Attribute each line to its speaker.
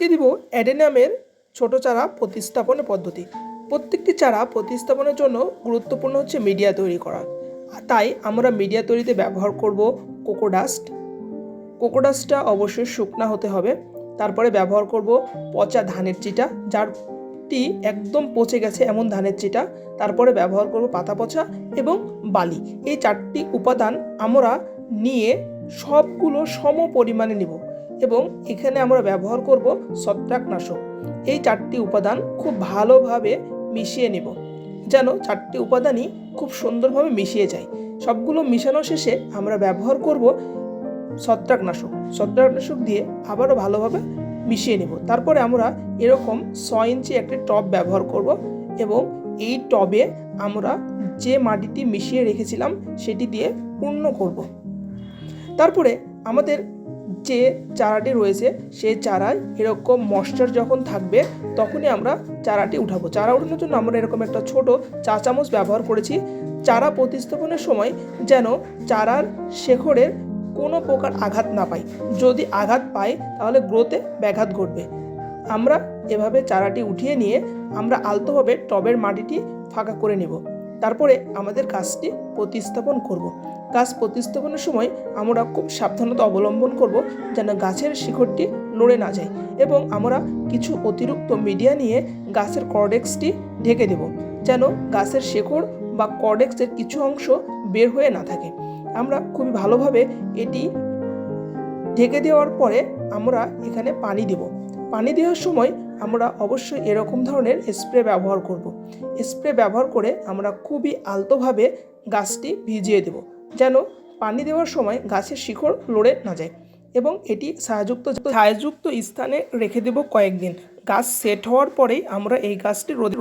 Speaker 1: আজকে দিব অ্যাডেনিয়ামের ছোট চারা প্রতিস্থাপনের পদ্ধতি। প্রত্যেকটি চারা প্রতিস্থাপনের জন্য গুরুত্বপূর্ণ হচ্ছে মিডিয়া তৈরি করা। তাই আমরা মিডিয়া তৈরিতে ব্যবহার করব কোকোডাস্ট। কোকোডাস্টটা অবশ্যই শুকনা হতে হবে। তারপরে ব্যবহার করব পচা ধানের চিটা, যারটি একদম পচে গেছে এমন ধানের চিটা। তারপরে ব্যবহার করব পাতা পচা এবং বালি। এই চারটি উপাদান আমরা নিয়ে সবগুলো সম পরিমাণে নিব এবং এখানে আমরা ব্যবহার করব ছত্রাকনাশক। এই চারটি উপাদান খুব ভালোভাবে মিশিয়ে নেব, যেন চারটি উপাদানই খুব সুন্দরভাবে মিশিয়ে যায়। সবগুলো মিশানো শেষে আমরা ব্যবহার করব ছত্রাকনাশক দিয়ে আবারও ভালোভাবে মিশিয়ে নেব। তারপরে আমরা এরকম 6 ইঞ্চি একটি টব ব্যবহার করব এবং এই টবে আমরা যে মাটিটি মিশিয়ে রেখেছিলাম সেটি দিয়ে পূর্ণ করব। তারপরে আমাদের যে চারাটি রয়েছে সেই চারায় এরকম ময়েশ্চার যখন থাকবে তখনই আমরা চারাটি উঠাবো। চারা উঠানোর জন্য আমরা এরকম একটা ছোট চা চামচ ব্যবহার করেছি। চারা প্রতিস্থাপনের সময় যেন চারার শেকড়ের কোনো প্রকার আঘাত না পায়। যদি আঘাত পায় তাহলে গ্রোথে ব্যাঘাত ঘটবে। আমরা এভাবে চারাটি উঠিয়ে নিয়ে আমরা আলতোভাবে টবের মাটিটি ফাঁকা করে নেব। তারপরে আমাদের গাছটি প্রতিস্থাপন করব। গাছ প্রতিস্থাপনের সময় আমরা খুব সাবধানতা অবলম্বন করব যেন গাছের শিকড়টি নড়ে না যায়, এবং আমরা কিছু অতিরিক্ত মিডিয়া নিয়ে গাছের কর্ডেক্সটি ঢেকে দেব, যেন গাছের শেকড় বা কর্ডেক্সের কিছু অংশ বের হয়ে না থাকে। আমরা খুবই ভালোভাবে এটি ঢেকে দেওয়ার পরে আমরা এখানে পানি দেব। পানি দেওয়ার সময় আমরা অবশ্যই এরকম ধরনের স্প্রে ব্যবহার করব। স্প্রে ব্যবহার করে আমরা খুবই আলতোভাবে গাছটি ভিজিয়ে দেব, যেন পানি দেওয়ার সময় গাছের শিকড় লড়ে না যায়। এবং এটি ছায়াযুক্ত স্থানে রেখে দেব কয়েকদিন। গাছ সেট হওয়ার পরেই আমরা এই গাছটি রোদে